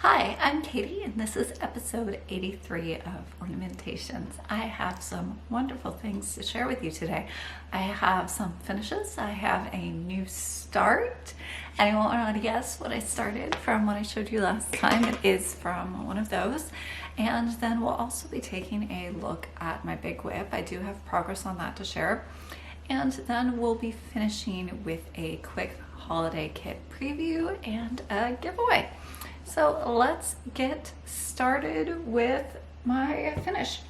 Hi, I'm Katie, and this is episode 83 of Ornamentations. I have some wonderful things to share with you today. I have some finishes, I have a new start, and I want to guess what I started from what I showed you last time. It is from one of those. And then we'll also be taking a look at my big whip. I do have progress on that to share. And then we'll be finishing with a quick holiday kit preview and a giveaway. So let's get started with my finish.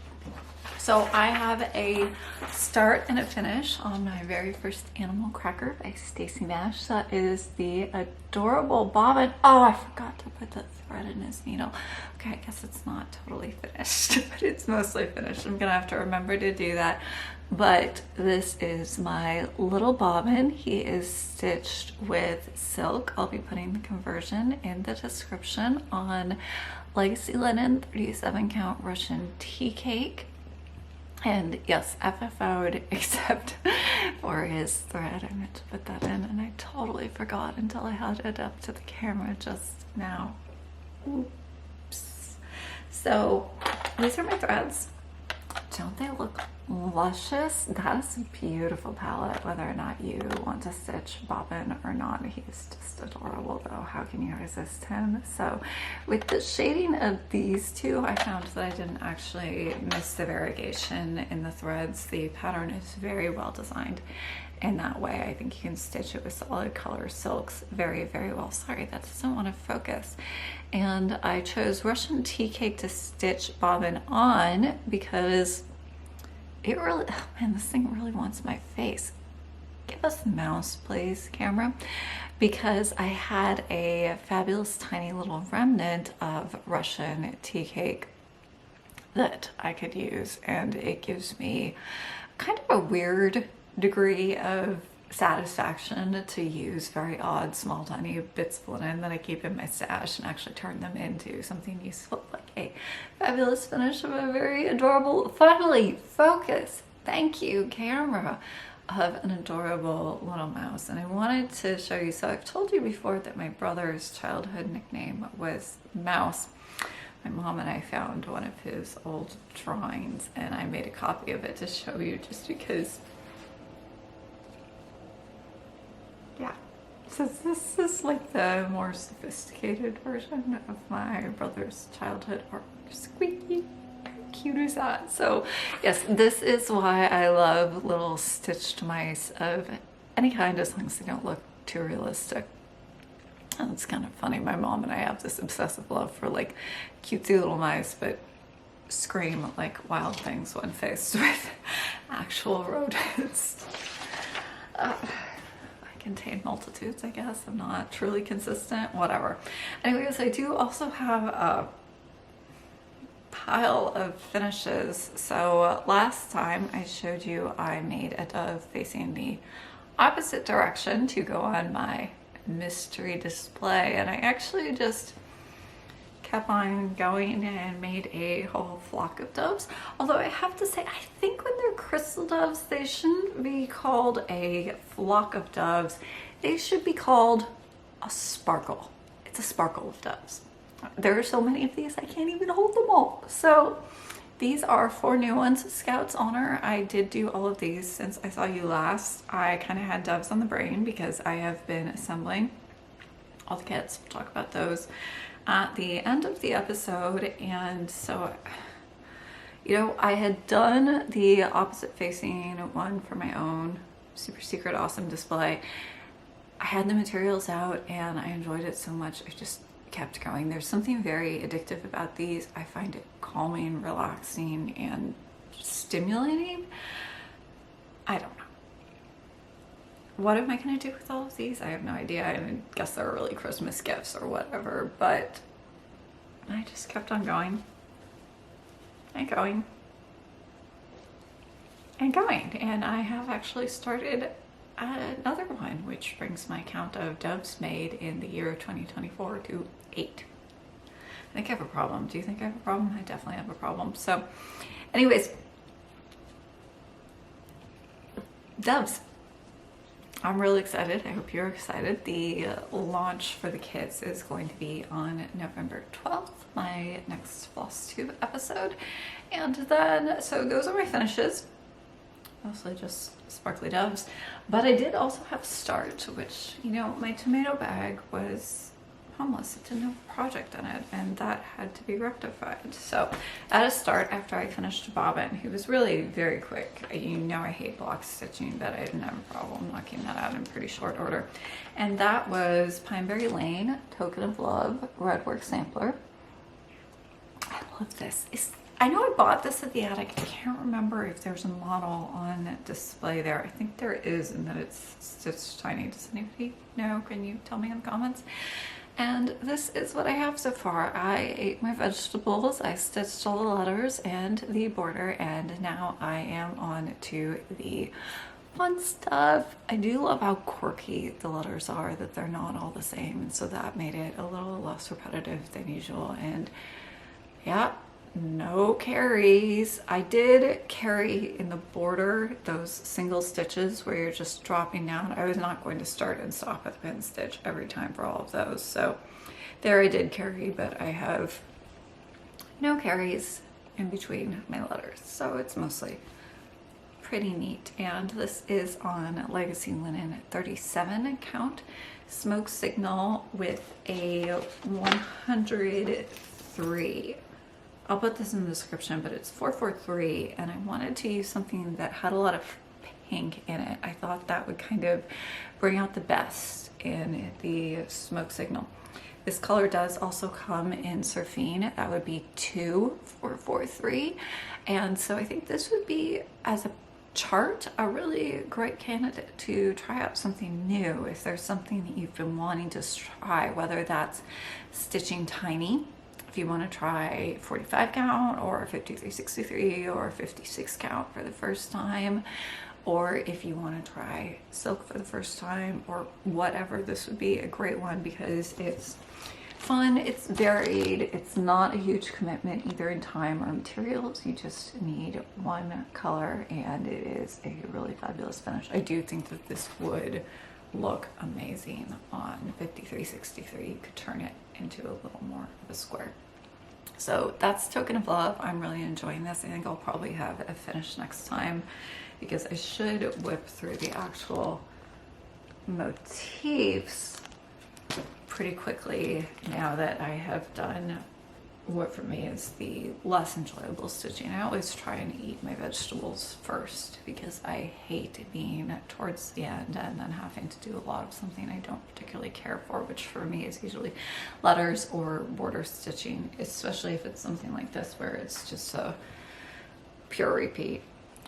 So I have a start and a finish on my very first animal cracker by Stacy Nash. That is the adorable Bobin. Oh, I forgot to put the thread in his needle. Okay, I guess it's not totally finished, but it's mostly finished. I'm gonna have to remember to do that. But this is my little Bobin. He is stitched with silk. I'll be putting the conversion in the description on Legacy Linen 37 count Russian tea cake. And yes, FFO'd except for his thread. I meant to put that in and I totally forgot until I had it up to the camera just now. Oops. So these are my threads. Don't they look luscious? That is a beautiful palette, whether or not you want to stitch Bobin or not. He's just adorable though. How can you resist him? So with the shading of these two, I found that I didn't actually miss the variegation in the threads. The pattern is very well designed in that way. I think you can stitch it with solid color silks very, very well. Sorry, that doesn't want to focus. And I chose Russian tea cake to stitch Bobin on because it really, oh man, this thing really wants my face. Give us the mouse, please, camera. Because I had a fabulous tiny little remnant of Russian tea cake that I could use, and it gives me kind of a weird degree of satisfaction to use very odd small tiny bits of linen that I keep in my stash and actually turn them into something useful, like a fabulous finish of a very adorable, finally focus, thank you camera, of an adorable little mouse. And I wanted to show you, so I've told you before that my brother's childhood nickname was Mouse. My mom and I found one of his old drawings and I made a copy of it to show you just because. Yeah, so this is like the more sophisticated version of my brother's childhood artwork. Squeaky, how cute is that? So yes, this is why I love little stitched mice of any kind, as long as they don't look too realistic. And it's kind of funny, my mom and I have this obsessive love for like cutesy little mice, but scream like wild things when faced with actual rodents. Contain multitudes, I guess. I'm not truly consistent, whatever. Anyways, I do also have a pile of finishes. So last time I showed you I made a dove facing the opposite direction to go on my mystery display, and I actually just kept on going and made a whole flock of doves. Although I have to say, I think when they're crystal doves, they shouldn't be called a flock of doves. They should be called a sparkle. It's a sparkle of doves. There are so many of these, I can't even hold them all. So these are 4 new ones, Scout's Honor. I did do all of these since I saw you last. I kind of had doves on the brain because I have been assembling all the kits. We'll talk about those at the end of the episode. And so, you know, I had done the opposite facing one for my own super secret awesome display. I had the materials out and I enjoyed it so much I just kept going. There's something very addictive about these. I find it calming, relaxing, and stimulating. I don't know. What am I going to do with all of these? I have no idea. I guess they're really Christmas gifts or whatever, but I just kept on going and going and going. And I have actually started another one, which brings my count of doves made in the year 2024 to 8. I think I have a problem. Do you think I have a problem? I definitely have a problem. So anyways, doves. I'm really excited. I hope you're excited. The launch for the kits is going to be on November 12th, my next Flosstube episode. And then, so those are my finishes. Mostly just sparkly doves. But I did also have start, which, you know, my tomato bag was homeless. It didn't have a project in it, and that had to be rectified. So at a start, after I finished Bobin, who was really very quick. You know I hate block stitching, but I didn't have a problem knocking that out in pretty short order. And that was Pineberry Lane, Token of Love, Redwork Sampler. I love this. I know I bought this at the attic. I can't remember if there's a model on display there. I think there is, and that it's stitched tiny. Does anybody know? Can you tell me in the comments? And this is what I have so far. I ate my vegetables, I stitched all the letters and the border, and now I am on to the fun stuff. I do love how quirky the letters are, that they're not all the same, and so that made it a little less repetitive than usual. And yeah, no carries. I did carry in the border those single stitches where you're just dropping down. I was not going to start and stop at the pin stitch every time for all of those. So there I did carry, but I have no carries in between my letters. So it's mostly pretty neat. And this is on Legacy Linen 37 count smoke signal with a 103. I'll put this in the description, but it's 443, and I wanted to use something that had a lot of pink in it. I thought that would kind of bring out the best in the smoke signal. This color does also come in Surfine. That would be 2443, and so I think this would be, as a chart, a really great candidate to try out something new. If there's something that you've been wanting to try, whether that's stitching tiny, if you want to try 45 count or 5363 or 56 count for the first time, or if you want to try silk for the first time or whatever, this would be a great one because it's fun, it's varied, it's not a huge commitment either in time or materials. You just need one color and it is a really fabulous finish. I do think that this would look amazing on 5363. You could turn it into a little more of a square. So that's Token of Love. I'm really enjoying this. I think I'll probably have a finish next time because I should whip through the actual motifs pretty quickly now that I have done what for me is the less enjoyable stitching. I always try and eat my vegetables first because I hate being towards the end and then having to do a lot of something I don't particularly care for, which for me is usually letters or border stitching, especially if it's something like this where it's just a pure repeat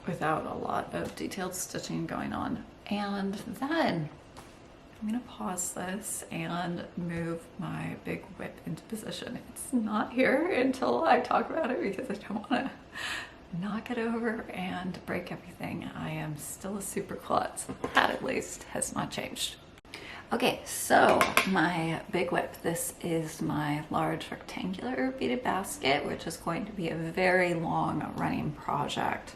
without a lot of detailed stitching going on. And then I'm gonna pause this and move my big whip into position. It's not here until I talk about it because I don't wanna knock it over and break everything. I am still a super klutz. That at least has not changed. Okay, so my big whip. This is my large rectangular beaded basket, which is going to be a very long running project,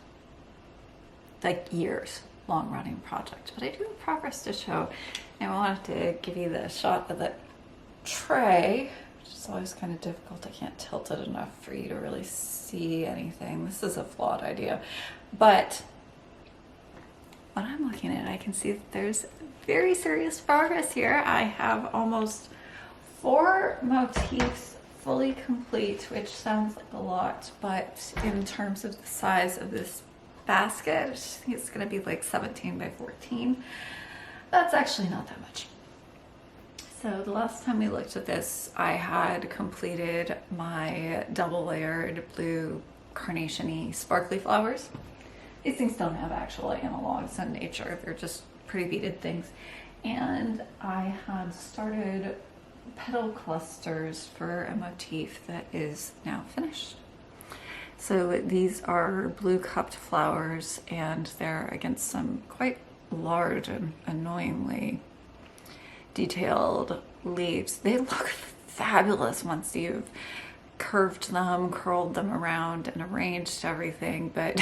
like years long running project, but I do have progress to show. And I wanted to give you the shot of the tray, which is always kind of difficult. I can't tilt it enough for you to really see anything. This is a flawed idea, but when I'm looking at it, I can see that there's very serious progress here. I have almost 4 motifs fully complete, which sounds like a lot, but in terms of the size of this basket, I think it's going to be like 17 by 14. That's actually not that much. So the last time we looked at this, I had completed my double layered blue carnation-y sparkly flowers. These things don't have actual analogs in nature. They're just pretty beaded things. And I had started petal clusters for a motif that is now finished. So these are blue cupped flowers, and they're against some quite large and annoyingly detailed leaves. They look fabulous once you've curved them, curled them around, and arranged everything, but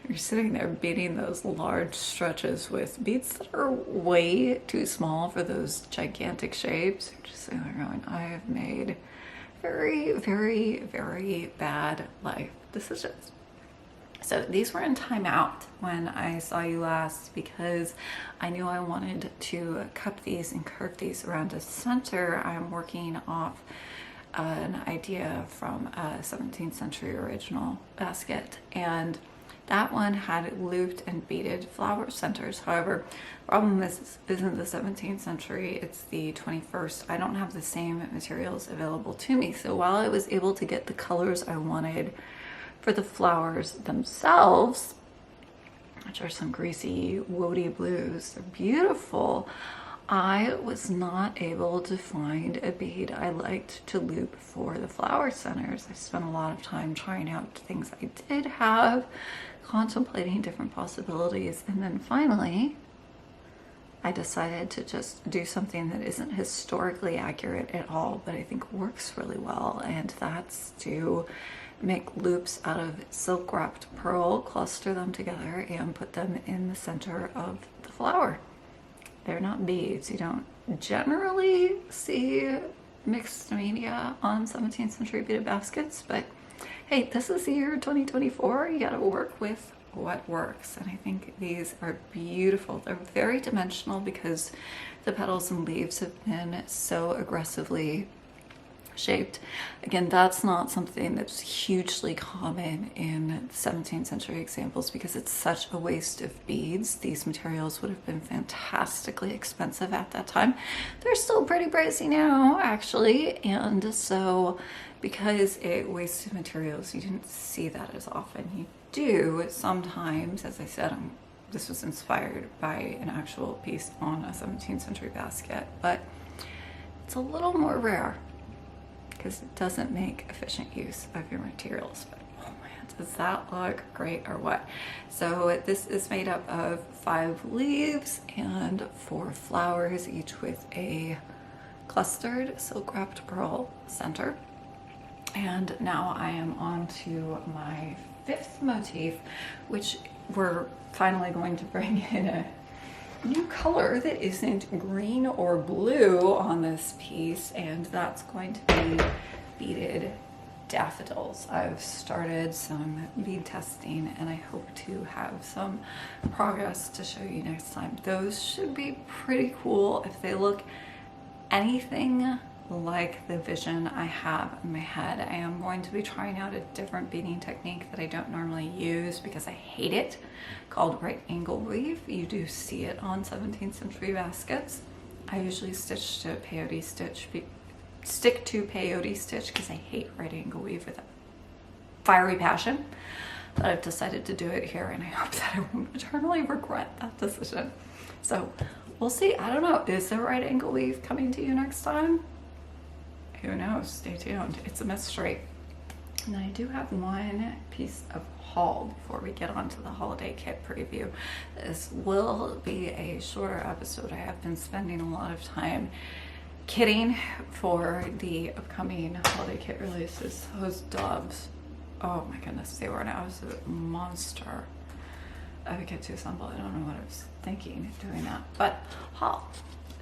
you're sitting there beading those large stretches with beads that are way too small for those gigantic shapes. You're just sitting there going, I have made very, very, very bad life decisions. So these were in timeout when I saw you last because I knew I wanted to cup these and curve these around a center. I'm working off an idea from a 17th century original basket, and that one had looped and beaded flower centers. However, the problem is isn't the 17th century, it's the 21st. I don't have the same materials available to me. So while I was able to get the colors I wanted for the flowers themselves, which are some greasy, woady blues, they're beautiful, I was not able to find a bead I liked to loop for the flower centers. I spent a lot of time trying out things I did have, contemplating different possibilities, and then finally I decided to just do something that isn't historically accurate at all, but I think works really well, and that's to make loops out of silk wrapped pearl, cluster them together, and put them in the center of the flower. They're not beads. You don't generally see mixed media on 17th century beaded baskets, but hey, this is the year 2024. You gotta work with what works. And I think these are beautiful. They're very dimensional because the petals and leaves have been so aggressively shaped. Again, that's not something that's hugely common in 17th century examples because it's such a waste of beads. These materials would have been fantastically expensive at that time. They're still pretty pricey now, actually, and so because it wasted materials, you didn't see that as often. You do sometimes, as I said, this was inspired by an actual piece on a 17th century basket, but it's a little more rare because it doesn't make efficient use of your materials. But oh man, does that look great or what? So this is made up of 5 leaves and 4 flowers, each with a clustered silk wrapped pearl center. And now I am on to my 5th motif, which we're finally going to bring in a new color that isn't green or blue on this piece, and that's going to be beaded daffodils. I've started some bead testing and I hope to have some progress to show you next time. Those should be pretty cool. If they look anything like the vision I have in my head, I am going to be trying out a different beading technique that I don't normally use because I hate it, called right angle weave. You do see it on 17th century baskets. I usually stick to peyote stitch because I hate right angle weave with a fiery passion, but I've decided to do it here and I hope that I won't eternally regret that decision. So we'll see. I don't know, is the right angle weave coming to you next time? Who knows? Stay tuned. It's a mystery. And I do have one piece of haul before we get on to the holiday kit preview. This will be a shorter episode. I have been spending a lot of time kitting for the upcoming holiday kit releases. Those doves, oh my goodness, they were an absolute monster of a kit to assemble. I don't know what I was thinking doing that, but haul.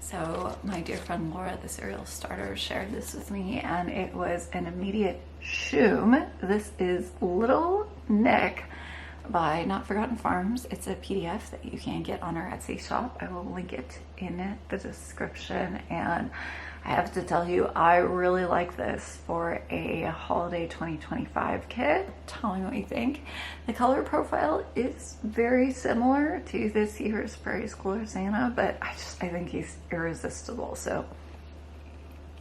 So my dear friend Laura, the cereal starter, shared this with me and it was an immediate shoom. This is Little Nick by Not Forgotten Farms. It's a PDF that you can get on our Etsy shop. I will link it in the description, and I have to tell you, I really like this for a holiday 2025 kit. Tell me what you think. The color profile is very similar to this year's Prairie Schooler Santa, but I think he's irresistible. So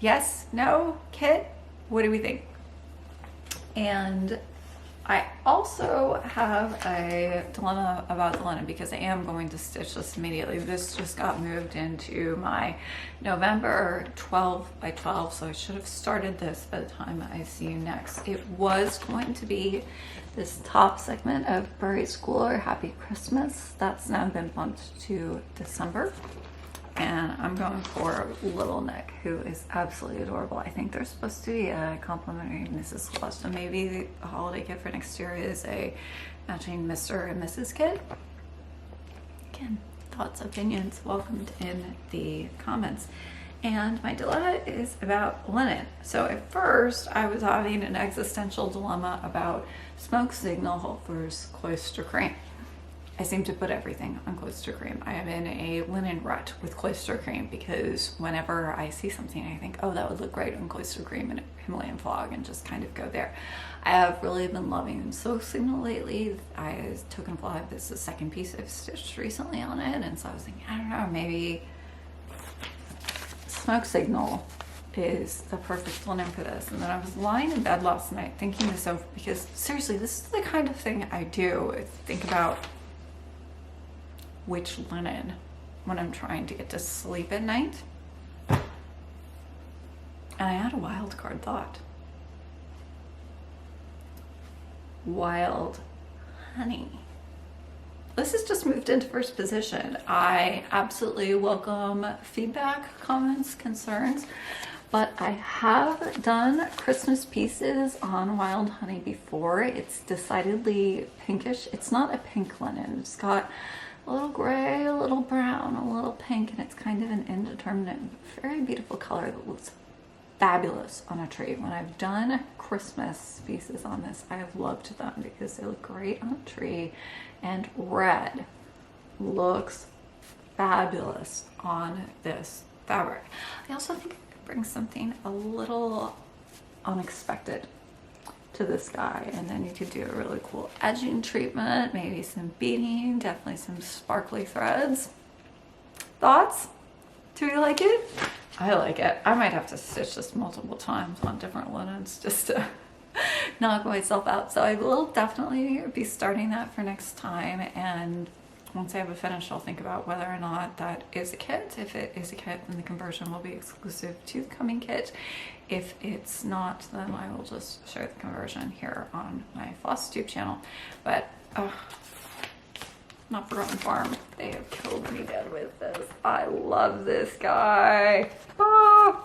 yes, no, kit, what do we think? And I also have a dilemma about the linen because I am going to stitch this immediately. This just got moved into my November 12 by 12, so I should have started this by the time I see you next. It was going to be this top segment of Prairie Schooler Happy Christmas. That's now been bumped to December. and I'm going for Little Nick, who is absolutely adorable. I think they're supposed to be a complimentary Mrs. Claus, so maybe a holiday gift for next year is a matching Mr. and Mrs. kit. Again, thoughts, opinions, welcomed in the comments. And my dilemma is about linen. So at first I was having an existential dilemma about smoke signal versus cloister cream. I seem to put everything on cloister cream. I am in a linen rut with cloister cream because whenever I see something I think, oh, that would look great on cloister cream and Himalayan fog, and just kind of go there. I have really been loving smoke signal lately. I took and fly this the second piece I've stitched recently on it, and so I was thinking, I don't know, maybe smoke signal is the perfect linen for this. And then I was lying in bed last night thinking this over, because seriously, this is the kind of thing I do. Think about which linen when I'm trying to get to sleep at night. And I had a wild card thought. Wild honey. This has just moved into first position. I absolutely welcome feedback, comments, concerns, but I have done Christmas pieces on wild honey before. It's decidedly pinkish. It's not a pink linen. It's got a little gray, a little brown, a little pink, and it's kind of an indeterminate, very beautiful color that looks fabulous on a tree. When I've done Christmas pieces on this, I have loved them because they look great on a tree, and red looks fabulous on this fabric. I also think I could bring something a little unexpected to this guy, and then you could do a really cool edging treatment, maybe some beading, definitely some sparkly threads. Thoughts? Do you like it? I like it. I might have to stitch this multiple times on different linens just to knock myself out. So I will definitely be starting that for next time, and once I have a finish, I'll think about whether or not that is a kit. If it is a kit, then the conversion will be exclusive to the coming kit. If it's not, then I will just share the conversion here on my Flosstube channel. But not Forgotten Farm, they have killed me dead with this. I love this guy. Ah!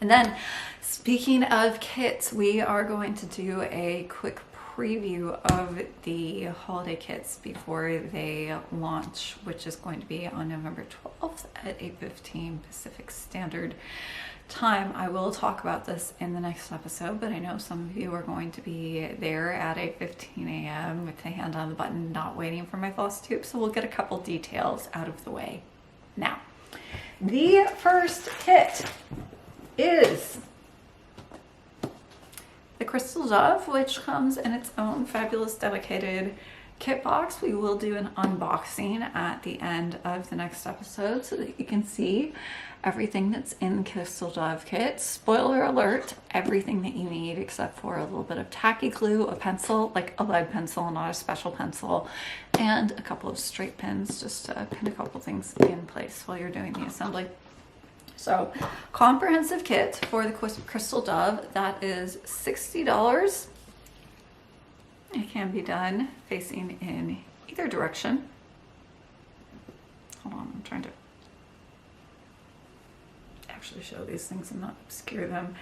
And then, speaking of kits, we are going to do a quick preview of the holiday kits before they launch, which is going to be on November 12th at 8:15 Pacific Standard Time. I will talk about this in the next episode, but I know some of you are going to be there at 8:15 a.m. with the hand on the button, not waiting for my Flosstube, so we'll get a couple details out of the way now. The first kit is the Crystal Dove, which comes in its own fabulous dedicated kit box. We will do an unboxing at the end of the next episode so that you can see everything that's in the Crystal Dove kit. Spoiler alert, everything that you need except for a little bit of tacky glue, a pencil, like a lead pencil, not a special pencil, and a couple of straight pins just to pin a couple things in place while you're doing the assembly. So, comprehensive kit for the Crystal Dove, that is $60. It can be done facing in either direction. Hold on, I'm trying to actually show these things and not obscure them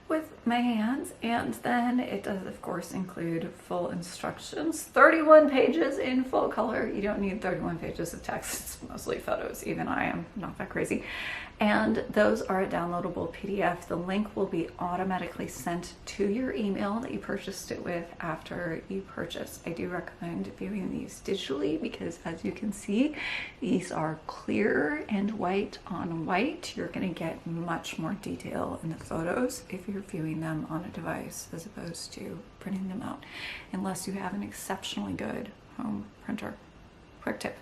with my hands. And then it does, of course, include full instructions. 31 pages in full color. You don't need 31 pages of text. It's mostly photos. Even I am not that crazy. And those are a downloadable PDF. The link will be automatically sent to your email that you purchased it with after you purchase. I do recommend viewing these digitally because, as you can see, these are clear and white on white. You're going to get much more detail in the photos if you're viewing them on a device as opposed to printing them out, unless you have an exceptionally good home printer. Quick tip.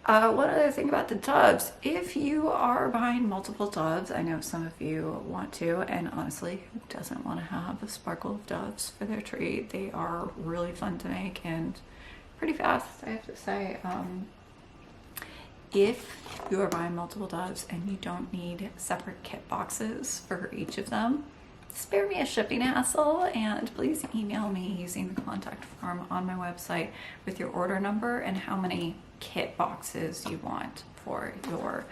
One other thing about the doves, if you are buying multiple doves, I know some of you want to, and honestly, who doesn't want to have a sparkle of doves for their tree? They are really fun to make and pretty fast, I have to say. If you are buying multiple doves and you don't need separate kit boxes for each of them, spare me a shipping hassle, and please email me using the contact form on my website with your order number and how many kit boxes you want for your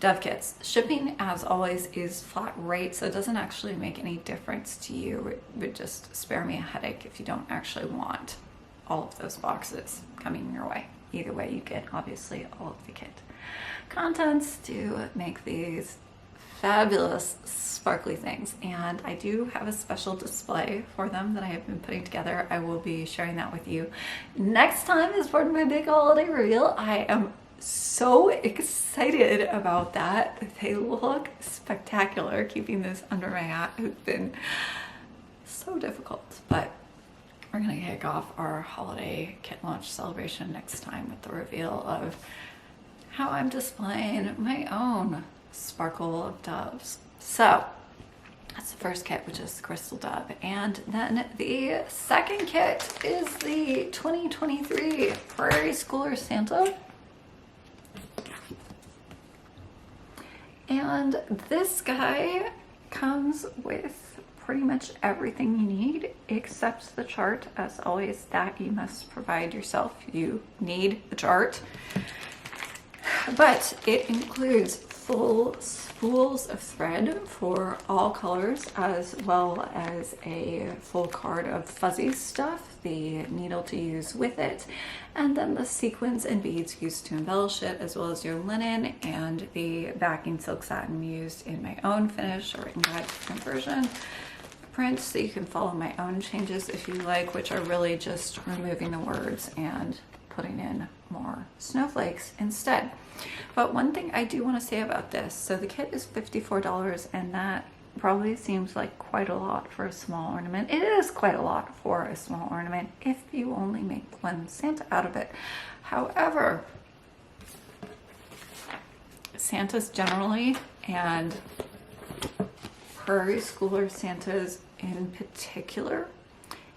dove kits. Shipping, as always, is flat rate, so it doesn't actually make any difference to you. It would just spare me a headache if you don't actually want all of those boxes coming your way. Either way, you get obviously all of the kit contents to make these fabulous sparkly things. And I do have a special display for them that I have been putting together. I will be sharing that with you next time as part of my big holiday reveal. I am so excited about that. They look spectacular. Keeping this under my hat has been so difficult, but we're gonna kick off our holiday kit launch celebration next time with the reveal of how I'm displaying my own sparkle of doves. So that's the first kit, which is the crystal dove. And then the second kit is the 2023 Prairie Schooler Santa. And this guy comes with pretty much everything you need except the chart. As always, that you must provide yourself. You need the chart. But it includes full spools of thread for all colors, as well as a full card of fuzzy stuff, the needle to use with it, and then the sequins and beads used to embellish it, as well as your linen and the backing silk satin used in my own finish or written guide conversion print, so you can follow my own changes if you like, which are really just removing the words and putting in more snowflakes instead. But one thing I do want to say about this, so the kit is $54, and that probably seems like quite a lot for a small ornament. It is quite a lot for a small ornament if you only make one Santa out of it. However, Santas generally, and Prairie Schooler Santas in particular,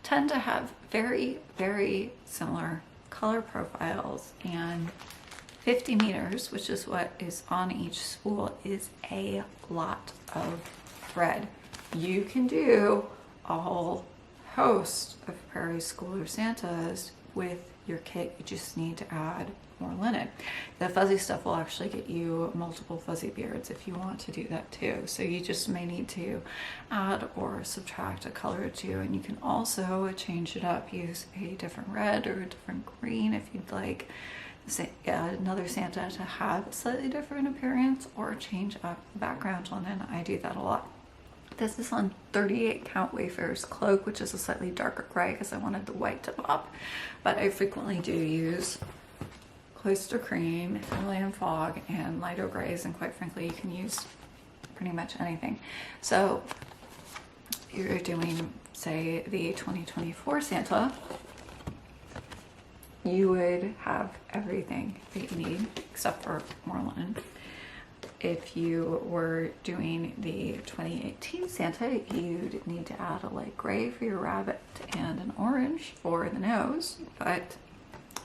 tend to have very, very similar color profiles, and 50 meters, which is what is on each spool, is a lot of thread. You can do a whole host of Prairie Schooler Santas with your kit. You just need to add more linen. The fuzzy stuff will actually get you multiple fuzzy beards if you want to do that too. So you just may need to add or subtract a color or two, and you can also change it up. Use a different red or a different green if you'd like another Santa to have a slightly different appearance, or change up the background linen. I do that a lot. This is on 38 count wafers cloak, which is a slightly darker gray because I wanted the white to pop, but I frequently do use cloister cream, Himalayan fog, and lighter grays, and quite frankly you can use pretty much anything. So you're doing, say, the 2024 Santa, you would have everything that you need except for more linen. If you were doing the 2018 Santa, you'd need to add a light gray for your rabbit and an orange for the nose, but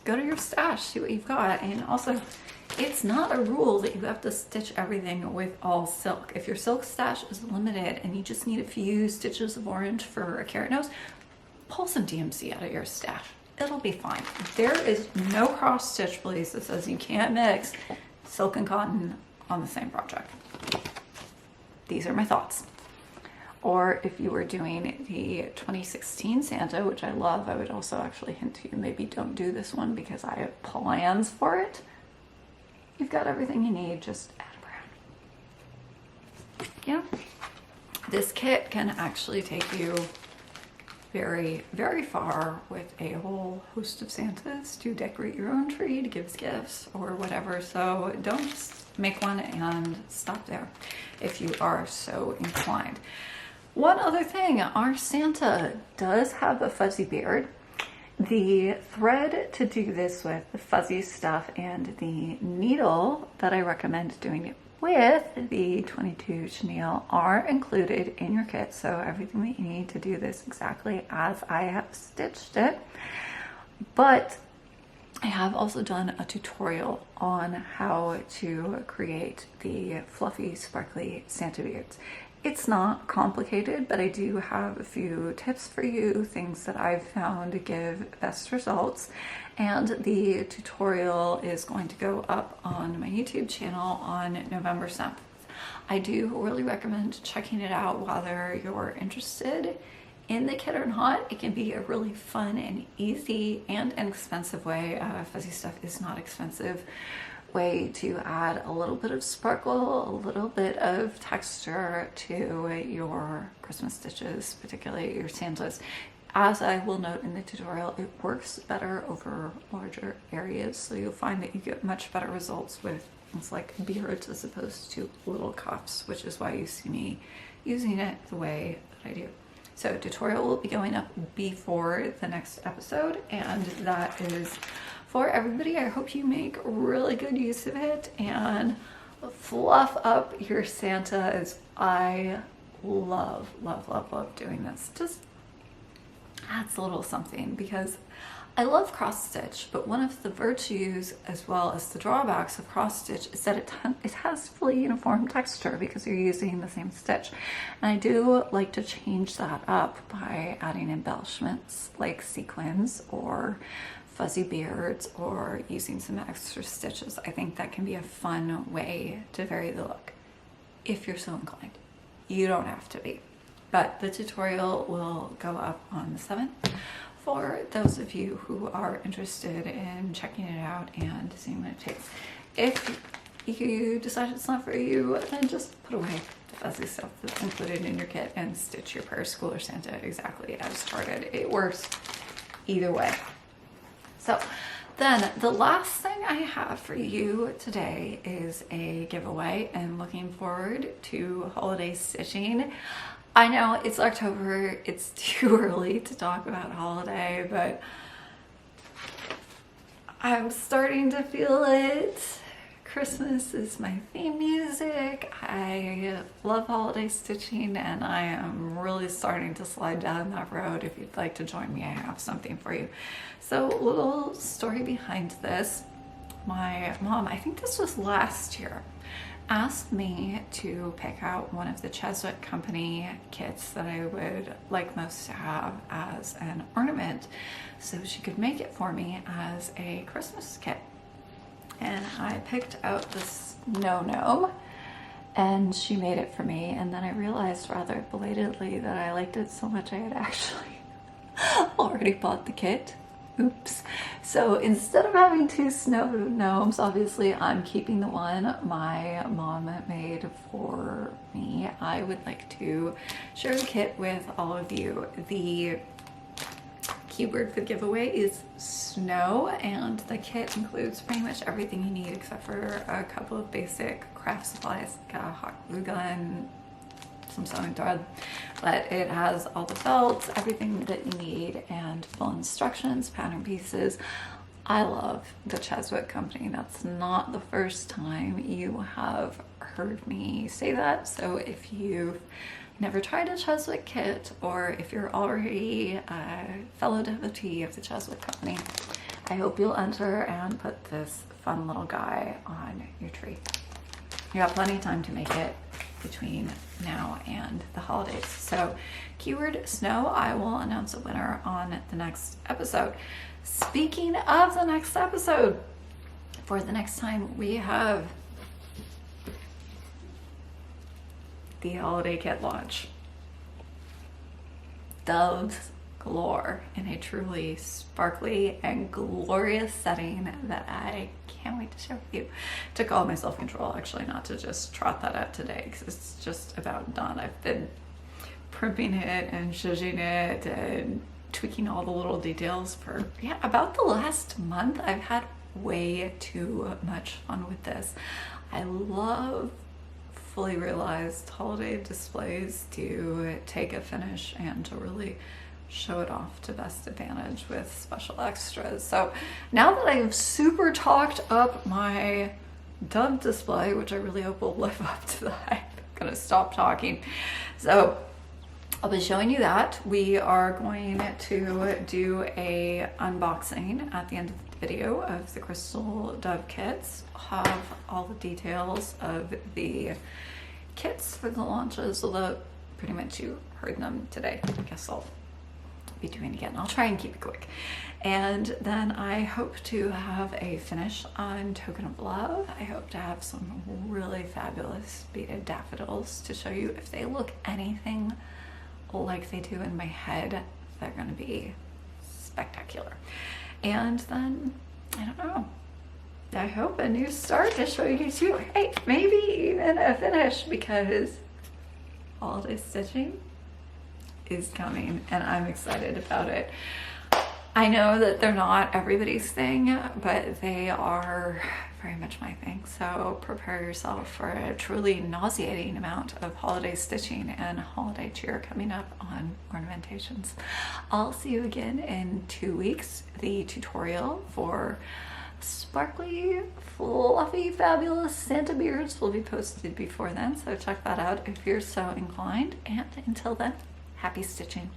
go to your stash, see what you've got. And also, it's not a rule that you have to stitch everything with all silk. If your silk stash is limited and you just need a few stitches of orange for a carrot nose, pull some DMC out of your stash. It'll be fine. There is no cross stitch police that says you can't mix silk and cotton on the same project. These are my thoughts. Or if you were doing the 2016 Santa, which I love, I would also actually hint to you, maybe don't do this one because I have plans for it. You've got everything you need, just add a brown. Yeah. This kit can actually take you very, very far with a whole host of Santas to decorate your own tree, to give gifts or whatever. So don't just make one and stop there if you are so inclined. One other thing, our Santa does have a fuzzy beard. The thread to do this with, the fuzzy stuff, and the needle that I recommend doing it with, the 22 chenille, are included in your kit. So everything that you need to do this exactly as I have stitched it. But I have also done a tutorial on how to create the fluffy, sparkly Santa beards. It's not complicated, but I do have a few tips for you, things that I've found give best results. And the tutorial is going to go up on my YouTube channel on November 7th. I do really recommend checking it out whether you're interested in the kit or not. It can be a really fun and easy and inexpensive way. Fuzzy stuff is not expensive. Way to add a little bit of sparkle, a little bit of texture to your Christmas stitches, particularly your Santas. As I will note in the tutorial, it works better over larger areas, so you'll find that you get much better results with things like beards as opposed to little cuffs, which is why you see me using it the way that I do. So tutorial will be going up before the next episode, and that is for everybody. I hope you make really good use of it and fluff up your Santas. I love, love, love, love doing this. Just adds a little something, because I love cross stitch, but one of the virtues as well as the drawbacks of cross stitch is that it has fully uniform texture because you're using the same stitch. And I do like to change that up by adding embellishments like sequins or fuzzy beards or using some extra stitches. I think that can be a fun way to vary the look if you're so inclined. You don't have to be, but the tutorial will go up on the 7th. For those of you who are interested in checking it out and seeing what it takes. If you decide it's not for you, then just put away the fuzzy stuff that's included in your kit and stitch your Prairie Schooler Santa exactly as started. It works either way. So then the last thing I have for you today is a giveaway, and looking forward to holiday stitching. I know it's October, it's too early to talk about holiday, but I'm starting to feel it. Christmas is my theme music. I love holiday stitching, and I am really starting to slide down that road. If you'd like to join me, I have something for you. So a little story behind this. My mom, I think this was last year, asked me to pick out one of the Cheswick Company kits that I would like most to have as an ornament so she could make it for me as a Christmas kit. And I picked out this gnome and she made it for me, and then I realized rather belatedly that I liked it so much I had actually already bought the kit. Oops. So instead of having two snow gnomes, obviously I'm keeping the one my mom made for me. I would like to share the kit with all of you. The keyword for the giveaway is snow, and the kit includes pretty much everything you need except for a couple of basic craft supplies like a hot glue gun, some sewing thread, but it has all the belts, everything that you need, and full instructions, pattern pieces. I love the Cheswick Company. That's not the first time you have heard me say that. So if you've never tried a Cheswick kit, or if you're already a fellow devotee of the Cheswick Company, I hope you'll enter and put this fun little guy on your tree. You got plenty of time to make it between now and the holidays. So keyword snow, I will announce a winner on the next episode. Speaking of the next episode, for the next time we have the holiday kit launch. Doves galore in a truly sparkly and glorious setting that I can't wait to share with you. Took all my self-control actually not to just trot that out today, because it's just about done. I've been primping it and zhuzhing it and tweaking all the little details for about the last month. I've had way too much fun with this. I love fully realized holiday displays to take a finish and to really show it off to best advantage with special extras. So now that I've super talked up my dove display, which I really hope will live up to the hype, I'm gonna stop talking. So I'll be showing you that. We are going to do a unboxing at the end of the video of the crystal dove kits. I'll have all the details of the kits for the launches, although pretty much you heard them today. I guess I'll be doing it again. I'll try and keep it quick. And then I hope to have a finish on Token of Love. I hope to have some really fabulous beaded daffodils to show you. If they look anything like they do in my head, they're going to be spectacular. And then, I don't know, I hope a new start to show you too. Hey, maybe even a finish, because holiday stitching is coming and I'm excited about it. I know that they're not everybody's thing, but they are very much my thing. So prepare yourself for a truly nauseating amount of holiday stitching and holiday cheer coming up on Ornamentations. I'll see you again in 2 weeks. The tutorial for sparkly, fluffy, fabulous Santa beards will be posted before then, so check that out if you're so inclined. And until then, happy stitching.